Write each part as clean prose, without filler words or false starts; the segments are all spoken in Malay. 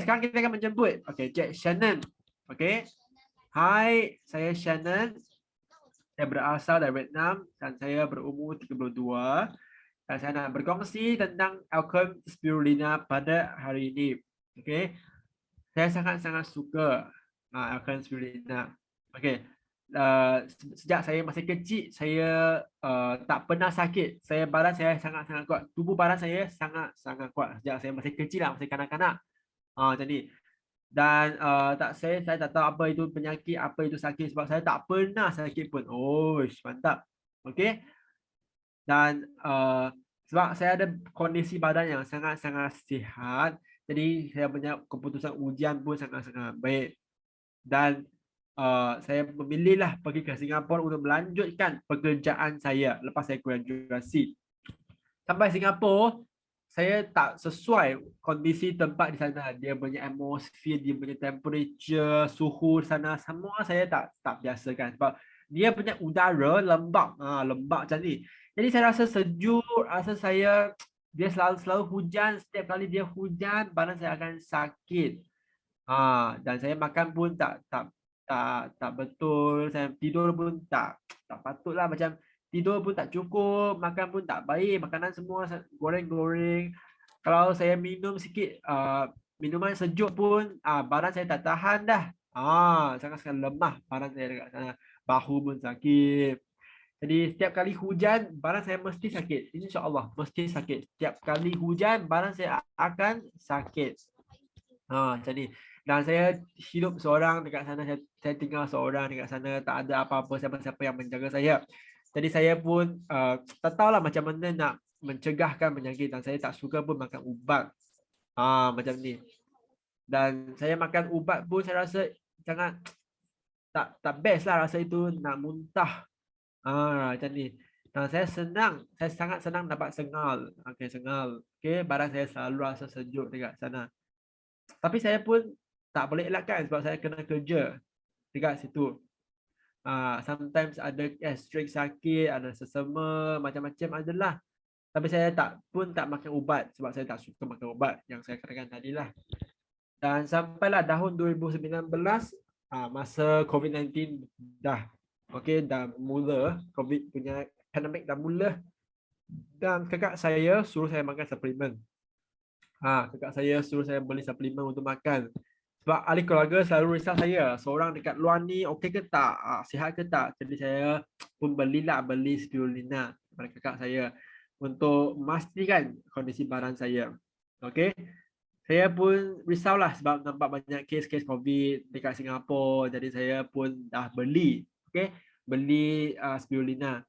sekarang kita akan menjemput. Okey, Cik Shannon. Okey. Hai, saya Shannon. Saya berasal dari Vietnam dan saya berumur 32. Dan saya nak berkongsi tentang Alchem spirulina pada hari ini. Okey. Saya sangat-sangat suka Alchem spirulina. Okey. Sejak saya masih kecil, saya tak pernah sakit. Badan saya sangat-sangat kuat. Tubuh badan saya sangat-sangat kuat. Sejak saya masih kecil lah, masih kanak-kanak. Jadi dan saya tak tahu apa itu penyakit, apa itu sakit sebab saya tak pernah sakit pun. Oh, mantap. Okey. Dan sebab saya ada kondisi badan yang sangat-sangat sihat, jadi saya punya keputusan ujian pun sangat-sangat baik. Dan saya memilihlah pergi ke Singapura untuk melanjutkan pekerjaan saya lepas saya graduasi. Sampai Singapura, saya tak sesuai kondisi tempat di sana. Dia punya atmosphere, dia punya temperature, suhu di sana, semua saya tak biasakan. Sebab dia punya udara lembap, lembap macam ni. Jadi saya rasa sejuk, rasa saya dia selalu hujan. Setiap kali dia hujan, badan saya akan sakit. Dan saya makan pun tak betul. Saya tidur pun tak patutlah, macam tidur pun tak cukup, makan pun tak baik, makanan semua goreng-goreng. Kalau saya minum sikit minuman sejuk pun badan saya tak tahan dah. Sangat-sangat lemah badan saya dekat sana. Bahu pun sakit. Jadi setiap kali hujan badan saya mesti sakit. InsyaAllah mesti sakit. Setiap kali hujan badan saya akan sakit. Macam ni. Dan saya hidup seorang dekat sana, saya tinggal seorang dekat sana, tak ada apa-apa siapa-siapa yang menjaga saya. Jadi saya pun tak tahulah macam mana nak mencegahkan penyakit, dan saya tak suka pun makan ubat. Macam ni. Dan saya makan ubat pun saya rasa sangat tak best lah, rasa itu nak muntah. Macam ni. Dan saya sangat senang dapat sengal. Okey, sengal. Okey, badan saya selalu rasa sejuk dekat sana. Tapi saya pun tak boleh elakkan sebab saya kena kerja dekat situ. Sometimes ada gastric sakit, ada sesama, macam-macam adalah. Tapi saya tak makan ubat sebab saya tak suka makan ubat yang saya katakan tadilah. Dan sampailah tahun 2019, masa COVID-19 dah mula, COVID punya pandemik dah mula. Dan kakak saya suruh saya makan suplemen. Kakak saya suruh saya beli suplemen untuk makan. Sebab ahli keluarga selalu risau saya, seorang dekat luar ni okey ke tak, sihat ke tak. Jadi saya pun beli spirulina kepada kakak saya untuk memastikan kondisi badan saya. Okey. Saya pun risaulah sebab nampak banyak kes-kes COVID dekat Singapura. Jadi saya pun dah beli, beli spirulina.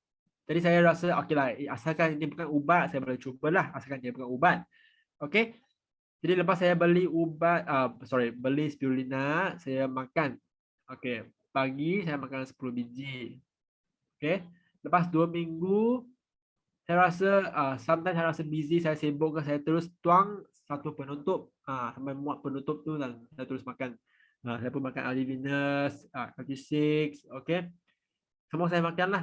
Jadi saya rasa okeylah, asalkan ini bukan ubat, saya boleh cubalah asalkan dia bukan ubat. Okey. Jadi lepas saya beli beli spirulina, saya makan. Okey, pagi saya makan 10 biji. Okey. Lepas 2 minggu saya rasa sometimes saya rasa busy, saya sibuk ke, saya terus tuang satu penutup sampai muat penutup tu, dan saya terus makan. Saya pun makan Alivinus, Cortisix, okey. Semua saya makanlah.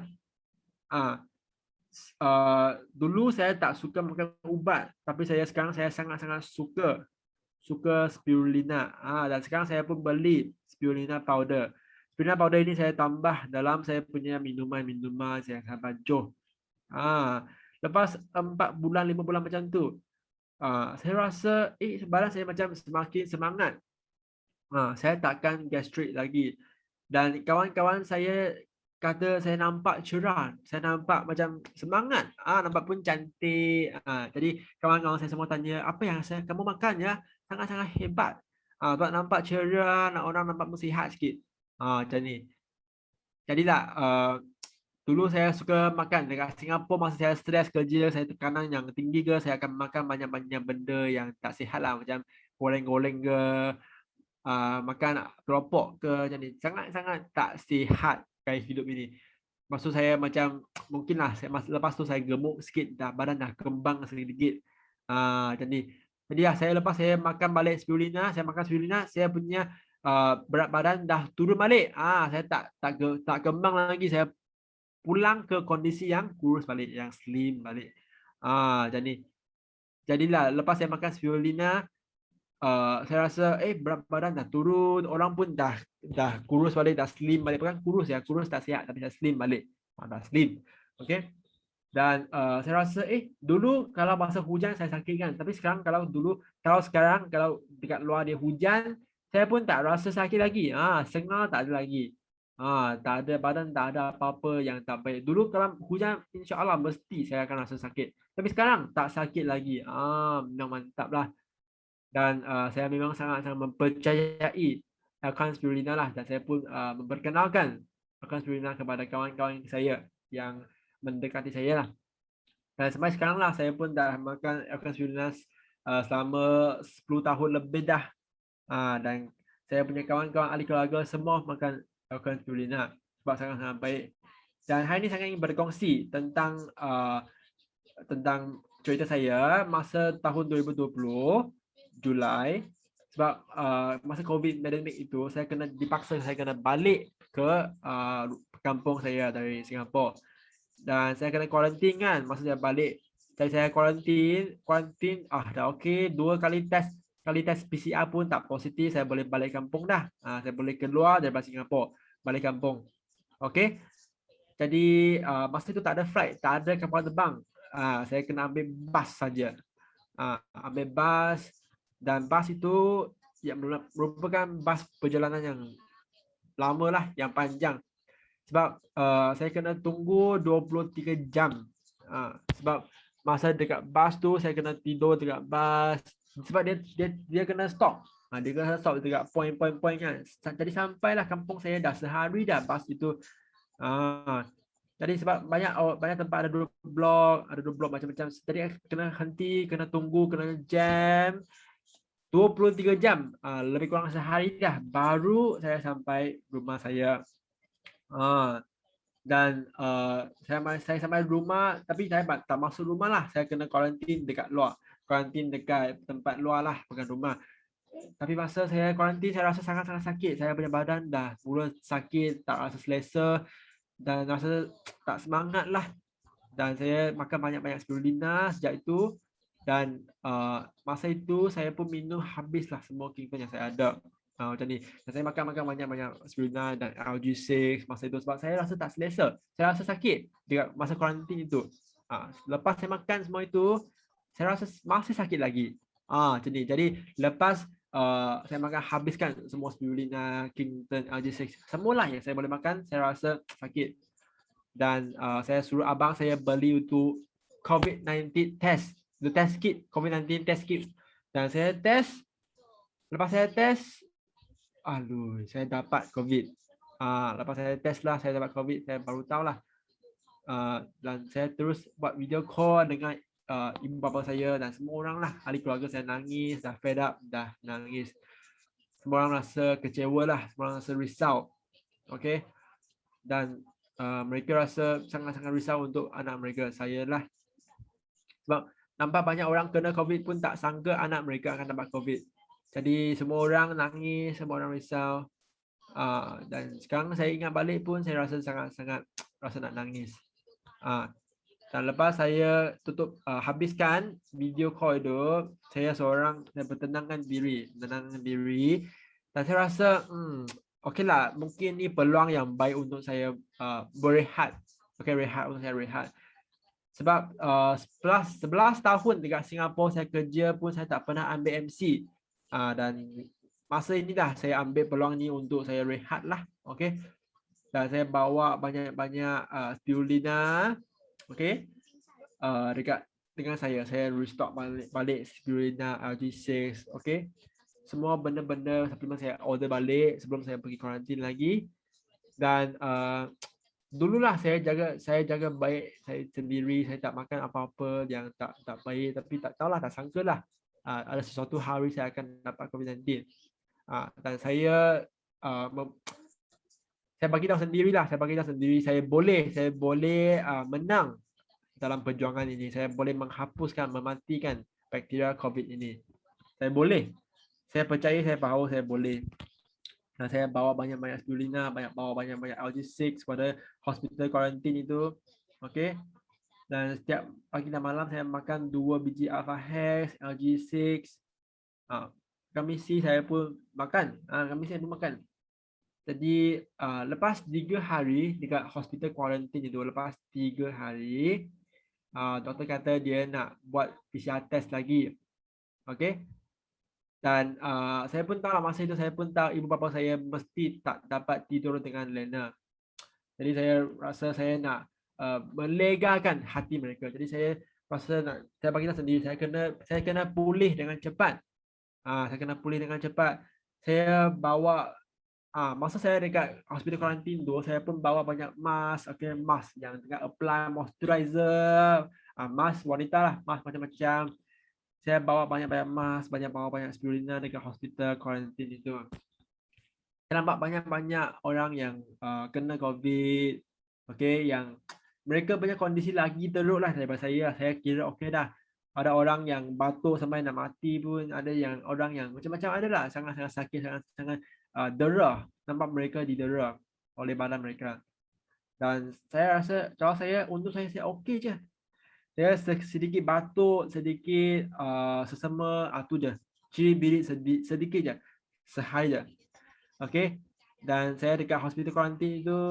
Dulu saya tak suka makan ubat, tapi sekarang saya sangat-sangat suka spirulina. Dan sekarang saya pun beli spirulina powder. Spirulina powder ini saya tambah dalam saya punya minuman yang saya bancuh. Lepas 4 bulan, 5 bulan macam tu, saya rasa badan saya macam semakin semangat. Saya takkan gastrik lagi. Dan kawan-kawan saya kata saya nampak cerah, saya nampak macam semangat, nampak pun cantik. Jadi kawan-kawan saya semua tanya, apa yang kamu makan ya? Sangat-sangat hebat. Sebab nampak cerah, orang nampak sihat sikit. Macam ni. Jadilah dulu saya suka makan dekat Singapura, masa saya stres kerja, saya tekanan yang tinggi ke, saya akan makan banyak-banyak benda yang tak sihat lah, macam goreng-goreng ke, makan keropok ke, jadi sangat-sangat tak sihat gaya hidup ini. Maksud saya macam mungkinlah lepas tu saya gemuk sikit, badan dah kembang sedikit. Jadi saya lepas saya makan balik spirulina, saya punya berat badan dah turun balik. Saya tak kembang lagi, saya pulang ke kondisi yang kurus balik, yang slim balik. Jadilah lepas saya makan spirulina, saya rasa berat badan dah turun, orang pun dah kurus balik, dah slim balik. Bukan kurus ya, kurus tak sihat tapi dah slim balik. Dah slim. Okey. Dan saya rasa dulu kalau masa hujan saya sakit kan, tapi sekarang kalau dekat luar dia hujan, saya pun tak rasa sakit lagi. Sengal tak ada lagi. Tak ada badan, tak ada apa-apa yang tak baik. Dulu kalau hujan insya-Allah mesti saya akan rasa sakit. Tapi sekarang tak sakit lagi. Memang mantap lah. Dan saya memang sangat-sangat mempercayai Alkaline Spirulina lah, dan saya pun memperkenalkan Alkaline Spirulina kepada kawan-kawan saya yang mendekati saya lah. Dan sampai sekarang lah saya pun dah makan Alkaline Spirulina selama 10 tahun lebih dah. Dan saya punya kawan-kawan ahli keluarga semua makan Alkaline Spirulina sebab sangat-sangat baik. Dan hari ini saya ingin berkongsi tentang cerita saya masa tahun 2020 Julai, sebab masa COVID pandemic itu saya kena balik ke kampung saya dari Singapura, dan saya kena kuarantin kan masa saya balik. Jadi saya kuarantin dah okey, 2 kali tes PCR pun tak positif, saya boleh balik kampung dah. Saya boleh keluar daripada Singapura balik kampung. Okey. Jadi masa itu tak ada flight, tak ada kapal terbang. Saya kena ambil bas saja. Ambil bas, dan bas itu yang merupakan bas perjalanan yang lama lah, yang panjang. Sebab saya kena tunggu 23 jam. Sebab masa dekat bas tu saya kena tidur dekat bas sebab dia kena stop. Dia kena stop dekat point kan. Jadi sampailah kampung saya dah sehari dah bas itu. Jadi sebab banyak tempat ada 2 blok macam-macam. Jadi kena henti, kena tunggu, kena jam 23 jam. Lebih kurang sehari dah baru saya sampai rumah saya. Dan saya sampai rumah, tapi saya tak masuk rumah lah. Saya kena kuarantin dekat luar. Kuarantin dekat tempat luar lah, bukan rumah. Tapi masa saya kuarantin, saya rasa sangat-sangat sakit. Saya punya badan dah mula sakit, tak rasa selesa, dan rasa tak semangat lah. Dan saya makan banyak-banyak spirulina sejak itu. Dan masa itu saya pun minum habislah semua kingpin yang saya ada. Macam ni. Dan saya makan banyak-banyak spirulina dan LG6 masa itu sebab saya rasa tak selesa. Saya rasa sakit dekat masa kuarantin itu. Lepas saya makan semua itu, saya rasa masih sakit lagi. Macam ni. Jadi lepas saya makan habiskan semua spirulina, Kington, LG6, semualah yang saya boleh makan, saya rasa sakit. Dan saya suruh abang saya beli untuk COVID-19 test, the test kit, COVID-19 test kit. Dan saya test, lepas saya test, saya dapat COVID. Lepas saya test lah, saya dapat COVID, saya baru tahu lah. Dan saya terus buat video call dengan ibu bapa saya dan semua orang lah, ahli keluarga saya nangis, dah fed up, dah nangis. Semua orang rasa kecewa lah, semua orang rasa risau. Okay. Dan mereka rasa sangat-sangat risau untuk anak mereka. Saya lah. Sebab nampak banyak orang kena COVID pun tak sangka anak mereka akan dapat COVID. Jadi semua orang nangis, semua orang risau. Dan sekarang saya ingat balik pun saya rasa sangat-sangat rasa nak nangis. Dan lepas saya habiskan video call itu, saya bertenangkan diri. Dan saya rasa okeylah, mungkin ni peluang yang baik untuk saya berehat. Rehat untuk saya rehat. Sebab 11 tahun dekat Singapura saya kerja pun saya tak pernah ambil MC. Dan masa ini dah saya ambil peluang ni untuk saya rehat lah. Okey. Dan saya bawa banyak-banyak spirulina. Okey. Dekat dengan saya restock balik spirulina LG6. Okey. Semua benda-benda suplemen saya order balik sebelum saya pergi kuarantin lagi. Dan dululah saya jaga baik saya sendiri, saya tak makan apa-apa yang tak baik, tapi tak tahulah, tak sangkalah ada sesuatu hari saya akan dapat COVID-19. Dan saya bagi tahu sendirilah, saya boleh menang dalam perjuangan ini. Saya boleh menghapuskan, mematikan bakteria COVID ini. Saya boleh. Saya percaya, saya tahu saya boleh. Dan saya bawa banyak-banyak spirulina, bawa banyak-banyak LG6 pada hospital kuarantin itu. Okey. Dan setiap pagi dan malam saya makan 2 biji Alpha Hex, LG6. Khamisi saya pun makan. Khamisi saya pun makan. Jadi lepas 3 hari dekat hospital quarantine itu, lepas 3 hari, doktor kata dia nak buat PCR test lagi. Okay. Dan saya pun tahu masa itu saya pun tahu ibu bapa saya mesti tak dapat tidur dengan lena. Jadi saya rasa saya nak melegakan hati mereka. Jadi saya rasa saya bagi tahu sendiri saya kena pulih dengan cepat. Saya kena pulih dengan cepat. Saya bawa masa saya dekat hospital karantin tu, saya pun bawa banyak mask, mask yang dengan apply moisturizer, mask wanita lah, mask macam-macam. Saya bawa banyak-banyak mask, bawa banyak spirulina dekat hospital karantin itu. Saya nampak banyak-banyak orang yang kena COVID, yang mereka punya kondisi lagi teruk lah daripada saya. Saya kira okey dah. Ada orang yang batuk sampai nak mati pun, ada yang orang yang macam-macam ada lah, sangat-sangat sakit, sangat-sangat dera. Nampak mereka didera oleh badan mereka. Dan saya rasa kalau untuk saya okey je. Saya sedikit batuk, sedikit sesama, tu je. Ciri birit sedikit je. Sehari je. Okay. Dan saya dekat hospital karantin itu,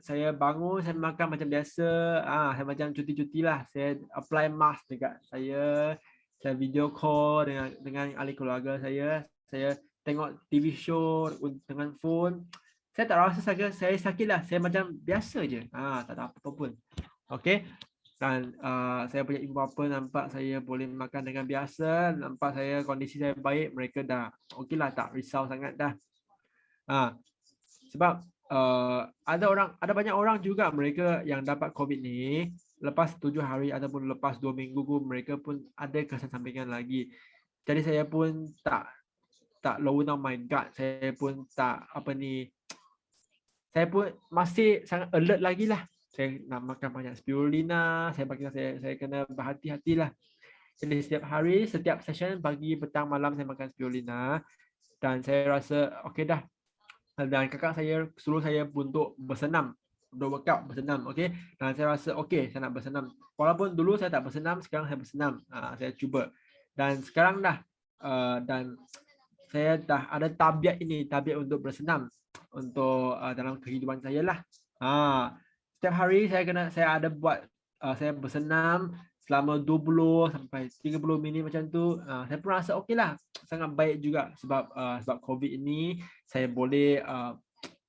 saya bangun, saya makan macam biasa. Saya macam cuti-cuti lah. Saya apply mask dekat saya video call dengan ahli keluarga saya. Saya tengok TV show dengan phone. Saya tak rasa saya sakit lah. Saya macam biasa je. Tak ada apa-apa pun. Okay. Dan saya punya ibu bapa nampak saya boleh makan dengan biasa. Nampak saya kondisi saya baik. Mereka dah okey lah, tak risau sangat dah. Sebab ada banyak orang juga mereka yang dapat COVID ni lepas 7 hari ataupun lepas 2 minggu pun mereka pun ada kesan sampingan lagi. Jadi saya pun tak lower down my guard. Saya pun saya pun masih sangat alert lagi lah. Saya nak makan banyak spirulina. Saya kena berhati-hatilah. Jadi setiap hari, setiap session, pagi, petang, malam saya makan spirulina. Dan saya rasa okey dah. Dan kakak saya suruh saya untuk bersenam, untuk workout bersenam, okey. Dan saya rasa okey, saya nak bersenam. Walaupun dulu saya tak bersenam, sekarang saya bersenam. Saya cuba. Dan sekarang dah dan saya dah ada tabiat untuk bersenam untuk dalam kehidupan saya lah. Setiap hari saya ada buat saya bersenam selama 20 sampai 30 minit macam tu. Saya pun rasa okey lah. Sangat baik juga sebab COVID ini saya boleh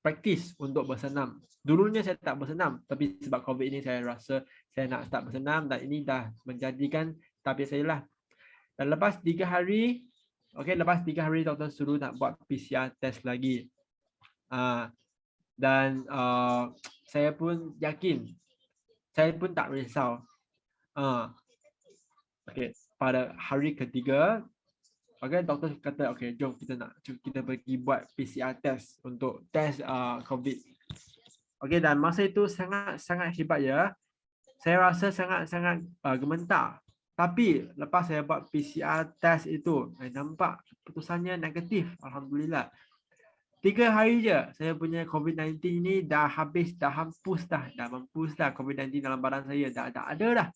praktis untuk bersenam. Dulunya saya tak bersenam, tapi sebab COVID ini saya rasa saya nak start bersenam dan ini dah menjadikan tabiat saya lah. Dan lepas 3 hari, lepas 3 hari doktor suruh nak buat PCR test lagi. Dan saya pun yakin, saya pun tak risau. Pada hari ketiga, doktor kata jom kita pergi buat PCR test untuk test COVID. Dan masa itu sangat hebat ya. Saya rasa sangat gementar. Tapi lepas saya buat PCR test itu, saya nampak keputusannya negatif. Alhamdulillah. 3 hari je saya punya COVID-19 ini dah habis, dah mampus dah COVID-19 dalam badan saya. Dah ada dah.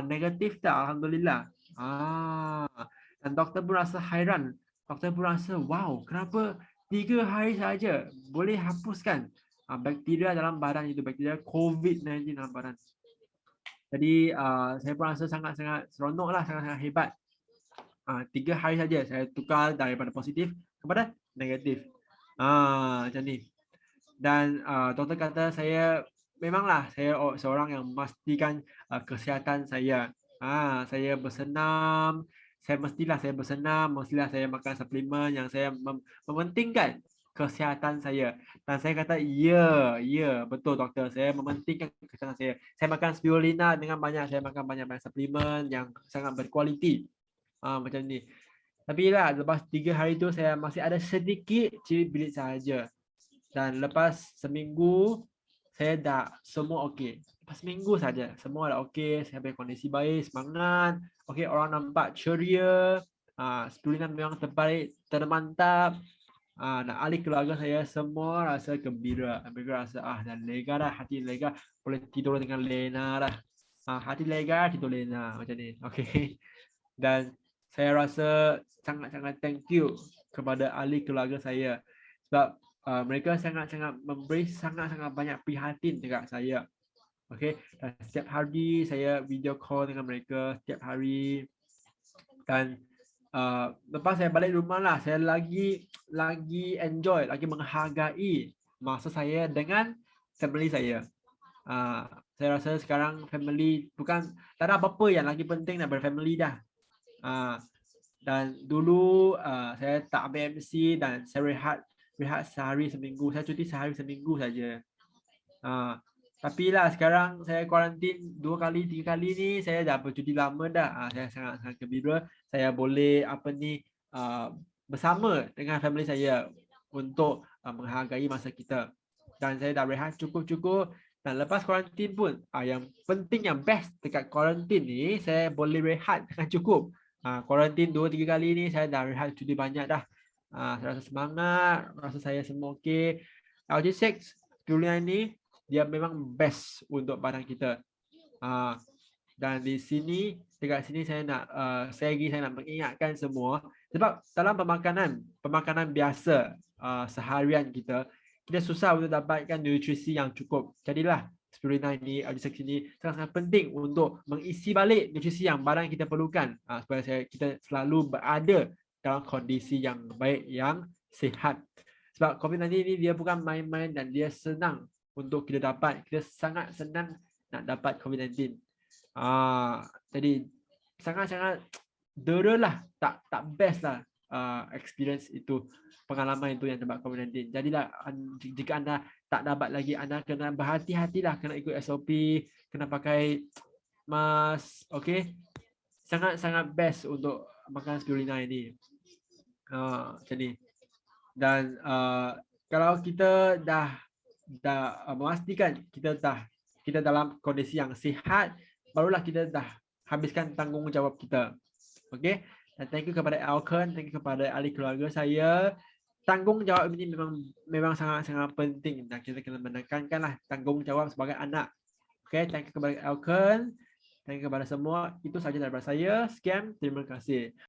Negatif dah, alhamdulillah. Dan doktor pun rasa hairan. Doktor pun rasa, wow, kenapa 3 hari saja boleh hapuskan bakteria dalam badan itu, bakteria COVID-19 dalam badan. Jadi saya pun rasa sangat-sangat seronok lah, sangat-sangat hebat. 3 hari saja saya tukar daripada positif kepada negatif. Macam ni. Dan doktor kata memanglah saya seorang yang memastikan kesihatan saya. Saya bersenam, mestilah saya makan suplemen yang saya mementingkan kesihatan saya. Dan saya kata, ya, betul doktor, saya mementingkan kesihatan saya. Saya makan spirulina dengan banyak, saya makan banyak-banyak suplemen yang sangat berkualiti. Macam ni. Tapi lah, lepas 3 hari tu saya masih ada sedikit ciri bilik sahaja. Dan lepas seminggu, saya dah semua okey. Lepas seminggu saja, semua dah okey. Saya punya kondisi baik, semangat. Orang nampak ceria. Spirulina memang terbaik, termantap. Dan ahli keluarga saya semua rasa gembira. Mereka rasa dah lega dah, hati lega. Boleh tidur dengan Lena dah. Hati lega, tidur Lena. Macam ni. Dan saya rasa sangat-sangat thank you kepada ahli keluarga saya. Sebab mereka sangat-sangat memberi sangat-sangat banyak prihatin dekat saya. Okey, dan setiap hari saya video call dengan mereka setiap hari. Dan lepas saya balik rumah lah, saya lagi enjoy, lagi menghargai masa saya dengan family saya. Saya rasa sekarang family bukan, tak ada apa-apa yang lagi penting daripada family dah. Dan dulu saya tak ambil MC dan saya rehat sehari seminggu, saya cuti sehari seminggu saja. Tapi lah sekarang saya kuarantin 2 kali 3 kali ni, saya dah bercuti lama dah. Saya sangat gembira saya boleh bersama dengan family saya untuk menghargai masa kita. Dan saya dah rehat cukup-cukup. Dan lepas kuarantin pun yang penting, yang best dekat kuarantin ni, saya boleh rehat dengan cukup. Kuarantin 2-3 kali ni saya dah rehat cuti banyak dah. Saya rasa semangat, rasa saya semua okey. LG6 kuliah ni dia memang best untuk badan kita. Dan di sini, dekat sini saya nak saya nak mengingatkan semua, sebab dalam pemakanan biasa seharian kita susah untuk dapatkan nutrisi yang cukup. Jadilah Spirulina ini, LG6 ini sangat-sangat penting untuk mengisi balik nutrisi yang badan kita perlukan, supaya kita selalu berada dalam kondisi yang baik, yang sihat. Sebab COVID-19 ini dia bukan main-main dan dia senang untuk kita dapat. Kita sangat senang nak dapat COVID-19. Jadi sangat-sangat dera lah, tak best lah experience itu, pengalaman itu yang dapat COVID-19. Jadilah jika anda tak dapat lagi, anda kena berhati-hatilah, kena ikut SOP, kena pakai mask, okey. Sangat-sangat best untuk makan spirulina ini. Jadi dan kalau kita dah memastikan kita dalam kondisi yang sihat, barulah kita dah habiskan tanggungjawab kita. Okey. Dan thank you kepada Alkan, thank you kepada ahli keluarga saya. Tanggungjawab ini memang sangat-sangat penting dan kita kena menekankanlah tanggungjawab sebagai anak. Okey, thank you kepada Alkan, thank you kepada semua. Itu sahaja daripada saya. Sekian, terima kasih.